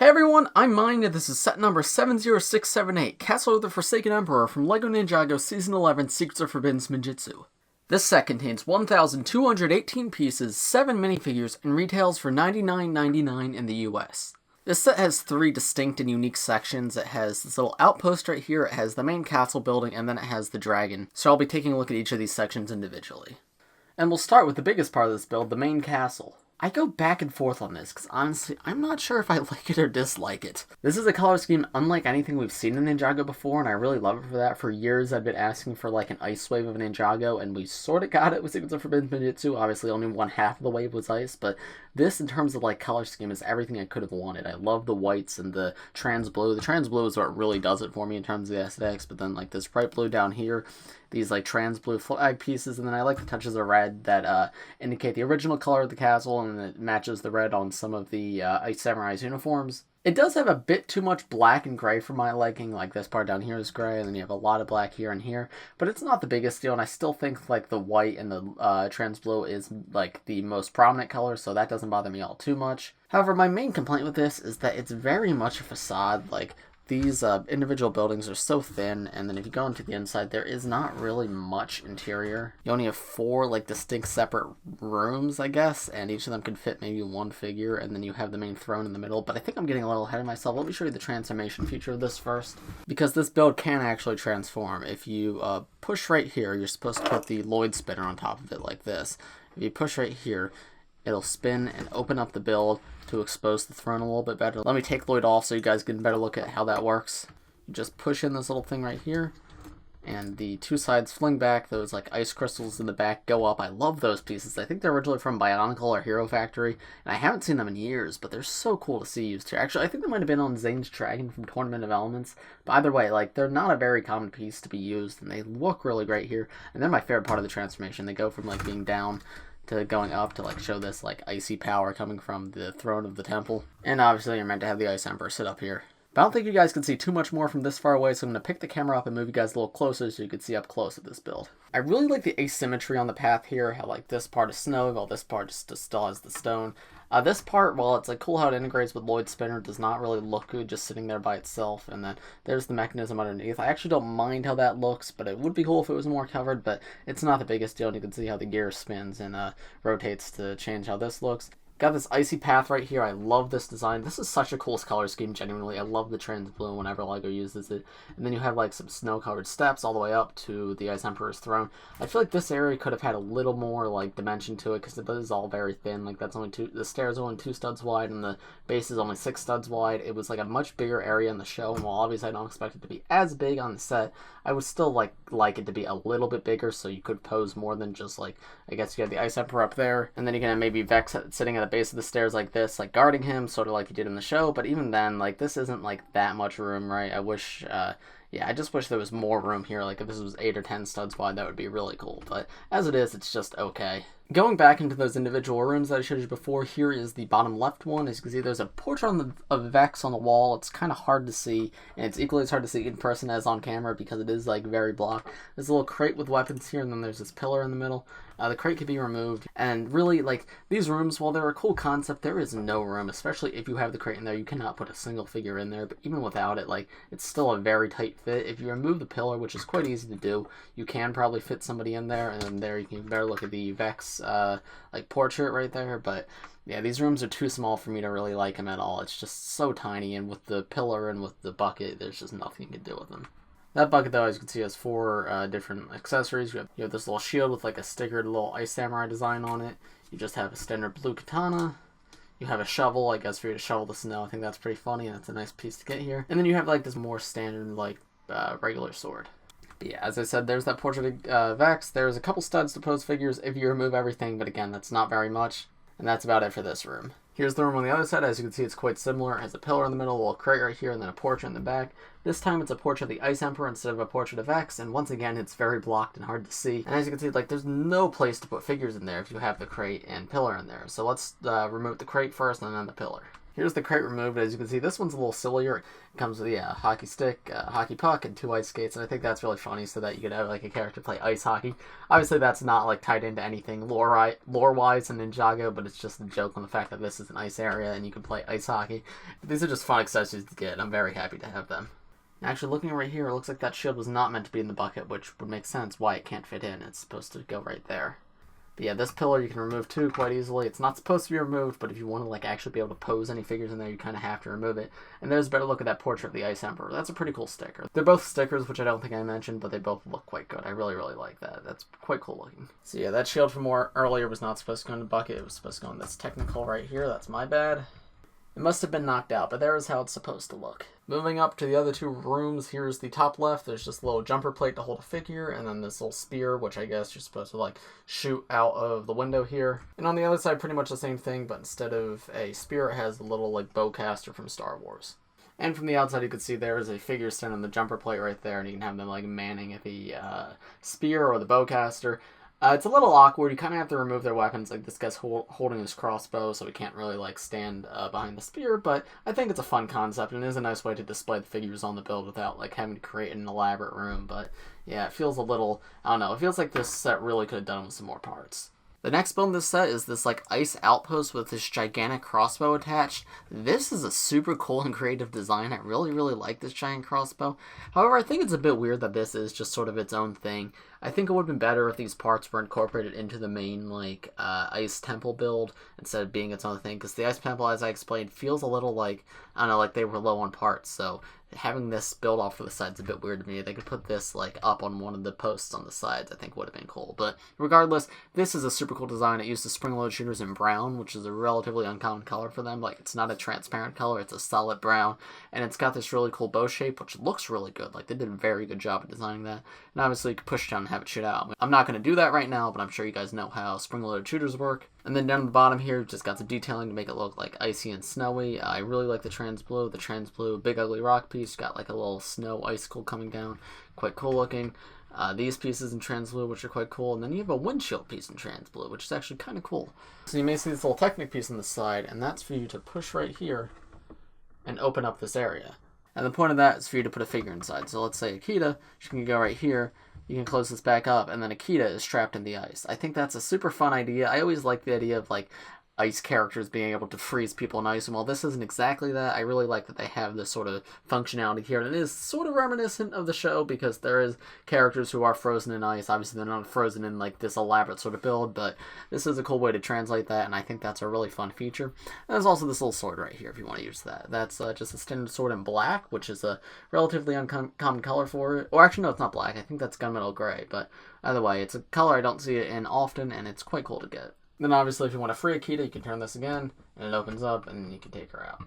Hey everyone, I'm Mine, and this is set number 70678, Castle of the Forsaken Emperor from LEGO Ninjago Season 11, Secrets of Forbidden Ninjutsu. This set contains 1,218 pieces, 7 minifigures, and retails for $99.99 in the US. This set has 3 distinct and unique sections. It has this little outpost right here, it has the main castle building, and then it has the dragon. So I'll be taking a look at each of these sections individually. And we'll start with the biggest part of this build, the main castle. I go back and forth on this, because honestly, I'm not sure if I like it or dislike it. This is a color scheme unlike anything we've seen in Ninjago before, and I really love it for that. For years, I've been asking for like an ice wave of Ninjago, and we sort of got it with Secrets of Forbidden Ninjutsu. Obviously, only one half of the wave was ice, but this, in terms of like color scheme, is everything I could have wanted. I love the whites and the trans blue. The trans blue is what really does it for me in terms of the aesthetics, but then like this bright blue down here, these like trans blue flag pieces, and then I like the touches of red that indicate the original color of the castle, and it matches the red on some of the Ice Samurai's uniforms. It does have a bit too much black and gray for my liking, like this part down here is gray, and then you have a lot of black here and here, but it's not the biggest deal, and I still think like the white and the trans blue is like the most prominent color, so that doesn't bother me all too much. However, my main complaint with this is that it's very much a facade. Like, these individual buildings are so thin, and then if you go into the inside, there is not really much interior. You only have 4 like distinct separate rooms, I guess, and each of them can fit maybe one figure, and then you have the main throne in the middle. But I think I'm getting a little ahead of myself. Let me show you the transformation feature of this first, because this build can actually transform. If you push right here, you're supposed to put the Lloyd spinner on top of it like this. If you push right here, it'll spin and open up the build to expose the throne a little bit better. Let me take Lloyd off so you guys get a better look at how that works. You just push in this little thing right here, and the 2 sides fling back. Those like ice crystals in the back go up. I love those pieces. I think they're originally from Bionicle or Hero Factory, and I haven't seen them in years, but they're so cool to see used here. Actually, I think they might have been on Zane's Dragon from Tournament of Elements, but either way, like, they're not a very common piece to be used, and they look really great here, and they're my favorite part of the transformation. They go from like being down to going up to like show this like icy power coming from the throne of the temple. And obviously you're meant to have the Ice Emperor sit up here. But I don't think you guys can see too much more from this far away, so I'm going to pick the camera up and move you guys a little closer so you can see up close at this build. I really like the asymmetry on the path here, how like this part is snow while this part just still has the stone. This part, while it's like cool how it integrates with Lloyd's spinner, does not really look good just sitting there by itself. And then there's the mechanism underneath. I actually don't mind how that looks, but it would be cool if it was more covered, but it's not the biggest deal. And you can see how the gear spins and rotates to change how this looks. Got this icy path right here. I love this design. This is such a cool color scheme, genuinely. I love the trans blue whenever LEGO uses it. And then you have like some snow-covered steps all the way up to the Ice Emperor's throne. I feel like this area could have had a little more like dimension to it, because it is all very thin. Like, that's only the stairs are only 2 studs wide, and the base is only 6 studs wide. It was like a much bigger area in the show, and while obviously I don't expect it to be as big on the set, I would still like it to be a little bit bigger, so you could pose more than just like, I guess you have the Ice Emperor up there, and then you can have maybe Vex sitting at the base of the stairs like this, like guarding him, sort of like you did in the show. But even then, like, this isn't like that much room, right? I wish, yeah, I just wish there was more room here. Like, if this was 8 or 10 studs wide, that would be really cool. But as it is, it's just okay. Going back into those individual rooms that I showed you before, here is the bottom left one. As you can see, there's a portrait of Vex on the wall. It's kind of hard to see, and it's equally as hard to see in person as on camera because it is like very blocked. There's a little crate with weapons here, and then there's this pillar in the middle. The crate can be removed, and really, like, these rooms, while they're a cool concept, there is no room, especially if you have the crate in there. You cannot put a single figure in there, but even without it, like, it's still a very tight fit. If you remove the pillar, which is quite easy to do, you can probably fit somebody in there, and then there you can better look at the Vex, like, portrait right there. But yeah, these rooms are too small for me to really like them at all. It's just so tiny, and with the pillar and with the bucket, there's just nothing you can do with them. That bucket, though, as you can see, has 4 different accessories. You have this little shield with like a stickered little Ice Samurai design on it. You just have a standard blue katana. You have a shovel, I guess, for you to shovel the snow. I think that's pretty funny, and that's a nice piece to get here. And then you have like this more standard, like, regular sword. But yeah, as I said, there's that portrait of Vex. There's a couple studs to pose figures if you remove everything, but again, that's not very much. And that's about it for this room. Here's the room on the other side. As you can see, it's quite similar. It has a pillar in the middle, a little crate right here, and then a portrait in the back. This time it's a portrait of the Ice Emperor instead of a portrait of Vex, and once again, it's very blocked and hard to see. And as you can see, like, there's no place to put figures in there if you have the crate and pillar in there. So let's remove the crate first and then the pillar. Here's the crate removed. As you can see, this one's a little sillier. It comes with a hockey stick, hockey puck, and 2 ice skates, and I think that's really funny so that you could have like a character play ice hockey. Obviously, that's not like tied into anything lore-wise in Ninjago, but it's just a joke on the fact that this is an ice area and you can play ice hockey. These are just fun accessories to get. I'm very happy to have them. Actually, looking right here, it looks like that shield was not meant to be in the bucket, which would make sense why it can't fit in. It's supposed to go right there. But yeah, this pillar you can remove too quite easily. It's not supposed to be removed, but if you want to like actually be able to pose any figures in there, you kind of have to remove it. And there's a better look at that portrait of the Ice Emperor. That's a pretty cool sticker. They're both stickers, which I don't think I mentioned, but they both look quite good. I really, really like that. That's quite cool looking. So yeah, that shield from earlier was not supposed to go in the bucket. It was supposed to go in this technical right here. That's my bad. It must have been knocked out, but there is how it's supposed to look. Moving up to the other 2 rooms, here's the top left. There's just a little jumper plate to hold a figure, and then this little spear, which I guess you're supposed to like shoot out of the window here. And on the other side, pretty much the same thing, but instead of a spear, it has the little like bowcaster from Star Wars. And from the outside, you can see there is a figure standing on the jumper plate right there, and you can have them like manning the spear or the bowcaster. It's a little awkward. You kind of have to remove their weapons. Like this guy's holding his crossbow, so he can't really like stand behind the spear. But I think it's a fun concept, and it is a nice way to display the figures on the build without like having to create an elaborate room. But yeah, it feels a little, I don't know, it feels like this set really could have done with some more parts. The next build in this set is this like ice outpost with this gigantic crossbow attached. This is a super cool and creative design. I really, really like this giant crossbow. However, I think it's a bit weird that this is just sort of its own thing. I think it would have been better if these parts were incorporated into the main like ice temple build instead of being its own thing, because the ice temple, as I explained, feels a little like, I don't know, like they were low on parts. So having this build off for the sides is a bit weird to me. They could put this like up on one of the posts on the sides. I think would have been cool. But regardless, this is a super cool design. It uses spring-loaded shooters in brown, which is a relatively uncommon color for them. Like it's not a transparent color, it's a solid brown, and it's got this really cool bow shape, which looks really good. Like they did a very good job of designing that. And obviously you could push down and have it shoot out. I'm not going to do that right now, but I'm sure you guys know how spring-loaded shooters work. And then down at the bottom here, we've just got some detailing to make it look like icy and snowy. I really like the trans blue. The trans blue big ugly rock piece got like a little snow icicle coming down, quite cool looking. These pieces in trans blue, which are quite cool, and then you have a windshield piece in trans blue, which is actually kind of cool. So you may see this little Technic piece on the side, and that's for you to push right here and open up this area. And the point of that is for you to put a figure inside. So let's say Akita, she can go right here. You can close this back up, and then Akita is trapped in the ice. I think that's a super fun idea. I always like the idea of like ice characters being able to freeze people in ice, and while this isn't exactly that, I really like that they have this sort of functionality here, and it is sort of reminiscent of the show because there is characters who are frozen in ice. Obviously they're not frozen in like this elaborate sort of build, but this is a cool way to translate that, and I think that's a really fun feature. And there's also this little sword right here if you want to use that. That's just a standard sword in black, which is a relatively uncommon color for it. Or actually no, it's not black. I think that's gunmetal gray, but either way, it's a color I don't see it in often, and it's quite cool to get. Then obviously if you want to free Akita, you can turn this again, and it opens up, and you can take her out.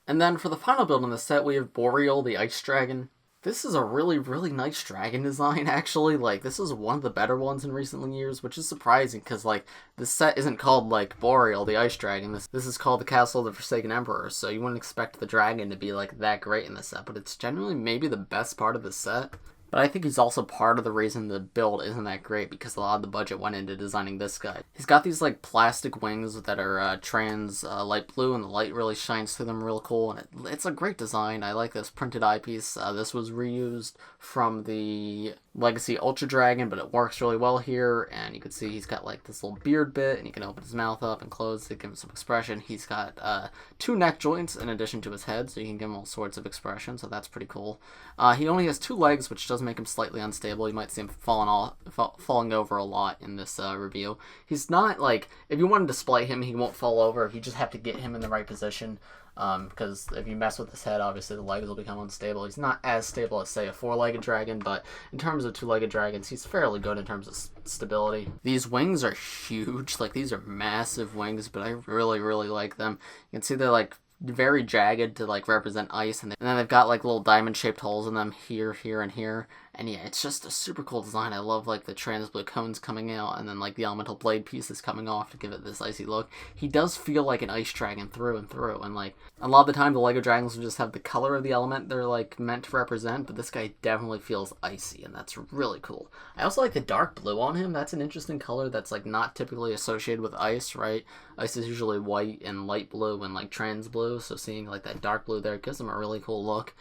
And then for the final build in the set, we have Boreal the Ice Dragon. This is a really, really nice dragon design, actually. Like, this is one of the better ones in recent years, which is surprising, because, like, this set isn't called, like, Boreal the Ice Dragon. This is called the Castle of the Forsaken Emperor, so you wouldn't expect the dragon to be, like, that great in the set, but it's generally maybe the best part of the set. But I think he's also part of the reason the build isn't that great, because a lot of the budget went into designing this guy. He's got these like plastic wings that are trans light blue, and the light really shines through them real cool, and it's a great design. I like this printed eyepiece. This was reused from the Legacy Ultra Dragon, but it works really well here, and you can see he's got like this little beard bit, and you can open his mouth up and close to give him some expression. He's got 2 neck joints in addition to his head, so you can give him all sorts of expression, so that's pretty cool. He only has 2 legs, which does make him slightly unstable. You might see him falling over a lot in this review. He's not like, if you want to display him, he won't fall over. You just have to get him in the right position, because if you mess with his head, obviously the legs will become unstable. He's not as stable as, say, a 4-legged dragon, but in terms of 2-legged dragons, he's fairly good in terms of stability. These wings are huge. Like, these are massive wings, but I really, really like them. You can see they're like very jagged to like represent ice, and then they've got like little diamond shaped holes in them here, here, and here, And yeah, it's just a super cool design. I love like the trans blue cones coming out and then like the elemental blade pieces coming off to give it this icy look. He does feel like an ice dragon through and through, and like a lot of the time the LEGO dragons will just have the color of the element they're like meant to represent, but this guy definitely feels icy, and that's really cool. I also like the dark blue on him. That's an interesting color that's like not typically associated with ice, right? Ice is usually white and light blue and like trans blue, so seeing like that dark blue there gives him a really cool look.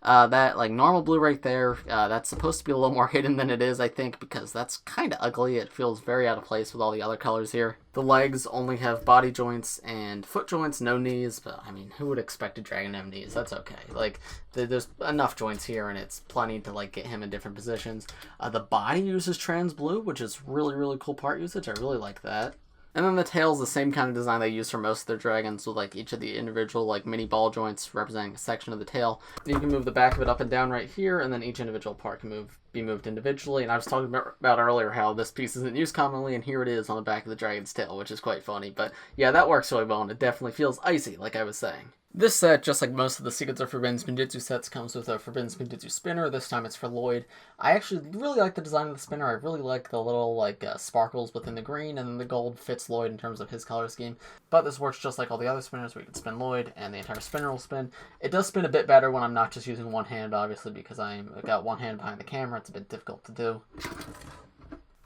That like normal blue right there, that's supposed to be a little more hidden than it is, I think, because that's kind of ugly. It feels very out of place with all the other colors here. The legs only have body joints and foot joints, no knees, but I mean, who would expect a dragon to have knees? That's okay. Like, there's enough joints here, and it's plenty to like get him in different positions. The body uses trans blue, which is really, really cool part usage. I really like that. And then the tail's the same kind of design they use for most of their dragons, with like each of the individual like mini ball joints representing a section of the tail. And you can move the back of it up and down right here, and then each individual part can be moved individually. And I was talking about earlier how this piece isn't used commonly, and here it is on the back of the dragon's tail, which is quite funny. But yeah, that works really well, and it definitely feels icy, like I was saying. This set, just like most of the Secrets of Forbidden Spinjitzu sets, comes with a Forbidden Spinjitzu spinner. This time it's for Lloyd. I actually really like the design of the spinner. I really like the little like sparkles within the green, and then the gold fits Lloyd in terms of his color scheme. But this works just like all the other spinners, where you can spin Lloyd and the entire spinner will spin. It does spin a bit better when I'm not just using one hand, obviously, because I've got one hand behind the camera. It's a bit difficult to do.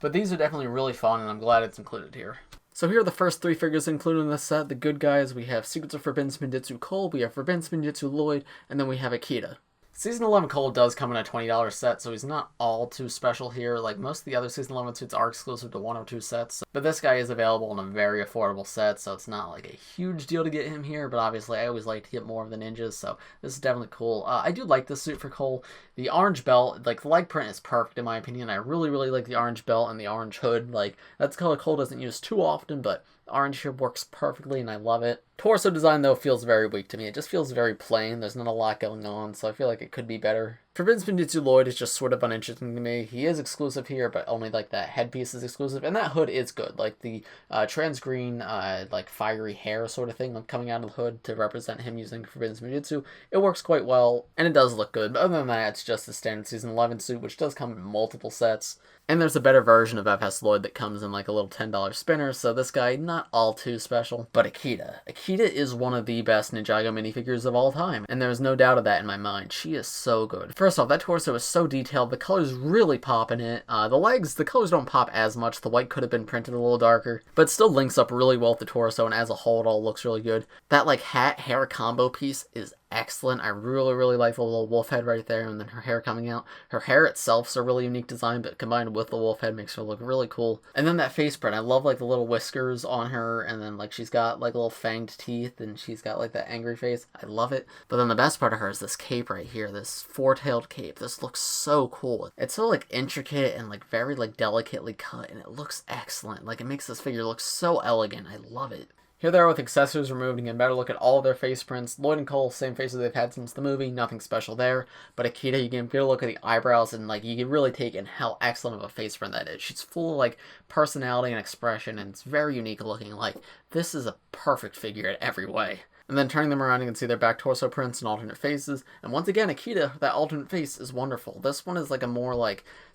But these are definitely really fun, and I'm glad it's included here. So here are the first three figures included in this set. The good guys, we have Secrets of Forbidden Spinjitzu Cole, we have Forbidden Spinjitzu Lloyd, and then we have Akita. Season 11 Cole does come in a $20 set, so he's not all too special here. Like most of the other Season 11 suits are exclusive to one or two sets, but this guy is available in a very affordable set, so it's not like a huge deal to get him here, but obviously I always like to get more of the ninjas, so this is definitely cool. I do like this suit for Cole. The orange belt, like the leg print is perfect in my opinion. I really, really like the orange belt and the orange hood. Like that's a color Cole doesn't use too often, but the orange here works perfectly and I love it. Torso design though feels very weak to me. It just feels very plain. There's not a lot going on, so I feel like it could be better. Forbidden Spinjitzu Lloyd is just sort of uninteresting to me. He is exclusive here, but only like that headpiece is exclusive, and that hood is good. Like the trans green, like fiery hair sort of thing like coming out of the hood to represent him using Forbidden Spinjitzu. It works quite well, and it does look good. But other than that, it's just the standard Season 11 suit, which does come in multiple sets. And there's a better version of FS Lloyd that comes in like a little $10 spinner, so this guy, not all too special. But Akita. Akita is one of the best Ninjago minifigures of all time, and there's no doubt of that in my mind. She is so good. First off, that torso is so detailed, the colors really pop in it. The legs, the colors don't pop as much, the white could have been printed a little darker, but it still links up really well with the torso, and as a whole it all looks really good. That like hat-hair combo piece is excellent. I really, really like the little wolf head right there, and then her hair coming out. Her hair itself is a really unique design, but combined with the wolf head makes her look really cool. And then that face print, I love like the little whiskers on her, and then like she's got like little fanged teeth, and she's got like that angry face. I love it. But then the best part of her is this cape right here, this four-tailed cape. This looks so cool. It's so like intricate and like very like delicately cut, and it looks excellent. Like it makes this figure look so elegant. I love it. Here they are with accessories removed, and get a better look at all of their face prints. Lloyd and Cole, same faces they've had since the movie, nothing special there. But Akita, you can get a look at the eyebrows, and like you can really take in how excellent of a face print that is. She's full of like personality and expression, and it's very unique looking. Like this is a perfect figure in every way. And then turning them around, you can see their back torso prints and alternate faces. And once again, Akita, that alternate face is wonderful. This one is like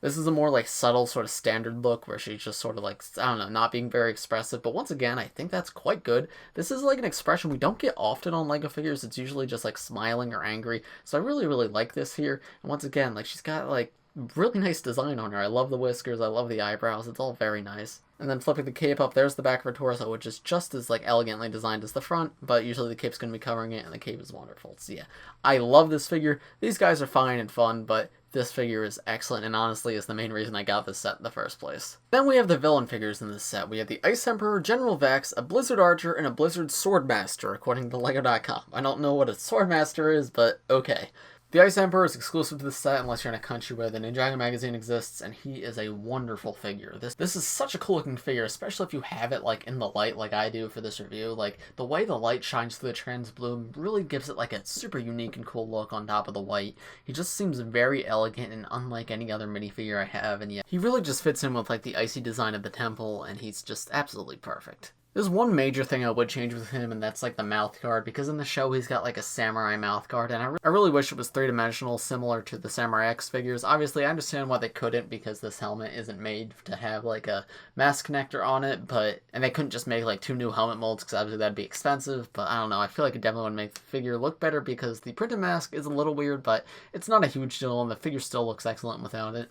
this is a more like subtle sort of standard look where she's just sort of like, I don't know, not being very expressive. But once again, I think that's quite good. This is like an expression we don't get often on LEGO figures. It's usually just like smiling or angry. So I really, really like this here. And once again, like she's got like really nice design on her. I love the whiskers. I love the eyebrows. It's all very nice. And then flipping the cape up, there's the back of her torso, which is just as like elegantly designed as the front, but usually the cape's going to be covering it, and the cape is wonderful. So yeah, I love this figure. These guys are fine and fun, but this figure is excellent, and honestly is the main reason I got this set in the first place. Then we have the villain figures in this set. We have the Ice Emperor, General Vex, a Blizzard Archer, and a Blizzard Swordmaster, according to LEGO.com. I don't know what a Swordmaster is, but okay. The Ice Emperor is exclusive to this set unless you're in a country where the Ninjago magazine exists, and he is a wonderful figure. This is such a cool looking figure, especially if you have it like in the light like I do for this review. Like the way the light shines through the trans blue really gives it like a super unique and cool look on top of the white. He just seems very elegant and unlike any other minifigure I have, and yet he really just fits in with like the icy design of the temple, and he's just absolutely perfect. There's one major thing I would change with him, and that's like the mouth guard, because in the show he's got like a samurai mouth guard, and I really wish it was three-dimensional, similar to the Samurai X figures. Obviously, I understand why they couldn't, because this helmet isn't made to have like a mask connector on it, and they couldn't just make like 2 new helmet molds, because obviously that'd be expensive, but I don't know, I feel like it definitely would make the figure look better, because the printed mask is a little weird, but it's not a huge deal, and the figure still looks excellent without it.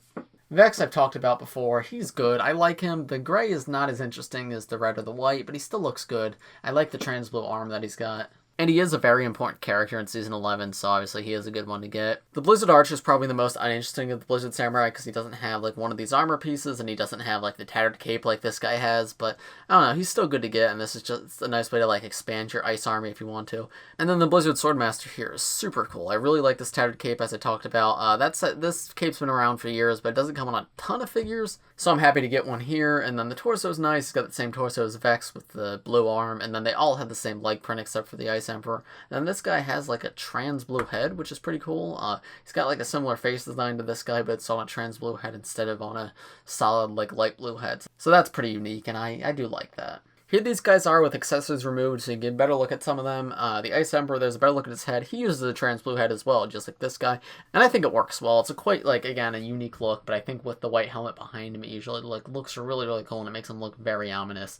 Vex I've talked about before, he's good, I like him. The gray is not as interesting as the red or the white, but he still looks good. I like the trans blue arm that he's got. And he is a very important character in Season 11, so obviously he is a good one to get. The Blizzard Archer is probably the most uninteresting of the Blizzard Samurai, because he doesn't have like one of these armor pieces, and he doesn't have like the tattered cape like this guy has, but I don't know, he's still good to get, and this is just a nice way to like expand your ice army if you want to. And then the Blizzard Swordmaster here is super cool. I really like this tattered cape, as I talked about. This cape's been around for years, but it doesn't come on a ton of figures, so I'm happy to get one here. And then the torso's nice, it's got the same torso as Vex with the blue arm, and then they all have the same leg print except for the Ice Emperor. And this guy has like a trans blue head, which is pretty cool. He's got like a similar face design to this guy, but it's on a trans blue head instead of on a solid like light blue head. So that's pretty unique, and I do like that. Here these guys are with accessories removed, so you get a better look at some of them. The Ice Emperor, there's a better look at his head. He uses a trans blue head as well, just like this guy. And I think it works well. It's a quite, like, again, a unique look, but I think with the white helmet behind him, it usually looks really, really cool, and it makes him look very ominous.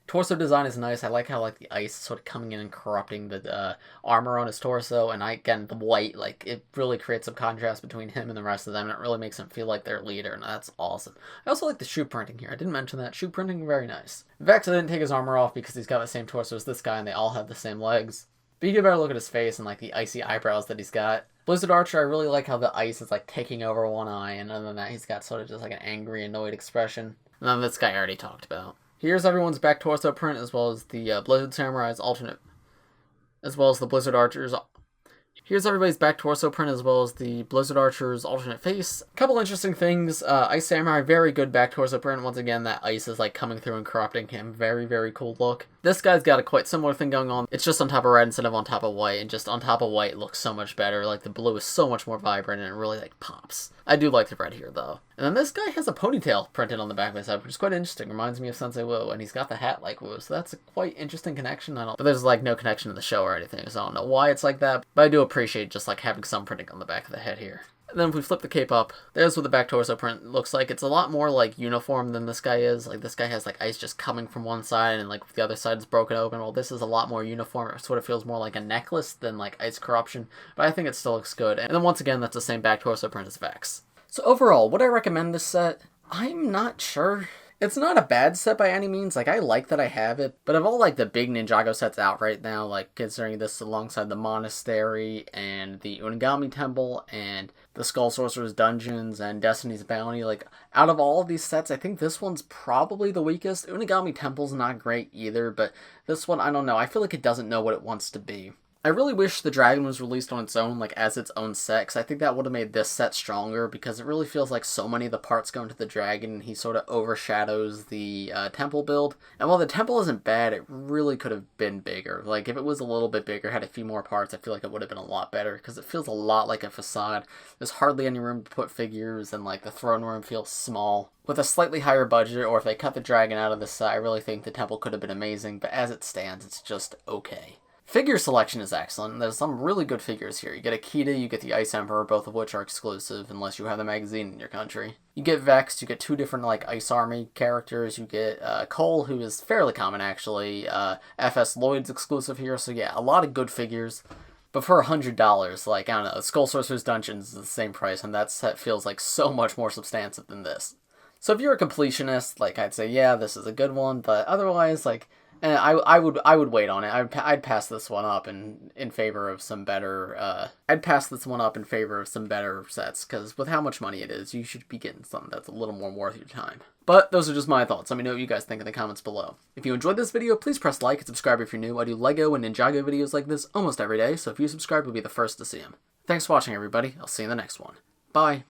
Torso design is nice. I like how, like, the ice is sort of coming in and corrupting the armor on his torso. And again, the white, like, it really creates some contrast between him and the rest of them, and it really makes him feel like their leader, and that's awesome. I also like the shoe printing here. I didn't mention that. Shoe printing, very nice. Vex, I didn't take his armor off because he's got the same torso as this guy and they all have the same legs. But you get a better look at his face and like the icy eyebrows that he's got. Blizzard Archer, I really like how the ice is like taking over one eye, and other than that he's got sort of just like an angry, annoyed expression. And then this guy I already talked about. Here's everyone's back torso print, as well as the Blizzard Samurai's alternate, as well as the Blizzard Archer's. Here's everybody's back torso print, as well as the Blizzard Archer's alternate face. A couple interesting things. Ice Samurai, very good back torso print. Once again, that ice is like coming through and corrupting him. Very, very cool look. This guy's got a quite similar thing going on. It's just on top of red instead of on top of white, and just on top of white looks so much better. Like the blue is so much more vibrant and it really like pops. I do like the red here though. And then this guy has a ponytail printed on the back of his head, which is quite interesting. Reminds me of Sensei Wu, and he's got the hat like Wu, so that's a quite interesting connection. But there's like no connection to the show or anything, so I don't know why it's like that. But I do appreciate just like having some printing on the back of the head here. And then if we flip the cape up, there's what the back torso print looks like. It's a lot more like uniform than this guy is. Like this guy has like ice just coming from one side and like the other side is broken open. Well, this is a lot more uniform. It sort of feels more like a necklace than like ice corruption, but I think it still looks good. And then once again, that's the same back torso print as Vex. So overall, would I recommend this set? I'm not sure. It's not a bad set by any means. Like, I like that I have it, but of all like the big Ninjago sets out right now, like considering this alongside the Monastery and the Unagami Temple and the Skull Sorcerer's Dungeons and Destiny's Bounty, like out of all of these sets, I think this one's probably the weakest. Unagami Temple's not great either, but this one, I don't know. I feel like it doesn't know what it wants to be. I really wish the dragon was released on its own, like as its own set, because I think that would have made this set stronger, because it really feels like so many of the parts go into the dragon, and he sort of overshadows the temple build. And while the temple isn't bad, it really could have been bigger. Like, if it was a little bit bigger, had a few more parts, I feel like it would have been a lot better, because it feels a lot like a facade. There's hardly any room to put figures, and like the throne room feels small. With a slightly higher budget, or if they cut the dragon out of this set, I really think the temple could have been amazing, but as it stands, it's just okay. Figure selection is excellent. There's some really good figures here. You get Akita, you get the Ice Emperor, both of which are exclusive unless you have the magazine in your country. You get Vex, you get 2 different like Ice Army characters. You get Cole, who is fairly common actually. FS Lloyd's exclusive here, so yeah, a lot of good figures. But for $100, like, I don't know, Skull Sorcerer's Dungeons is the same price, and that set feels like so much more substantive than this. So if you're a completionist, like, I'd say, yeah, this is a good one, but otherwise, like, I would wait on it. I'd pass this one up in favor of some better. I'd pass this one up in favor of some better sets, because with how much money it is, you should be getting something that's a little more worth your time. But those are just my thoughts. Let me know what you guys think in the comments below. If you enjoyed this video, please press like and subscribe if you're new. I do LEGO and Ninjago videos like this almost every day, so if you subscribe, you'll be the first to see them. Thanks for watching, everybody. I'll see you in the next one. Bye.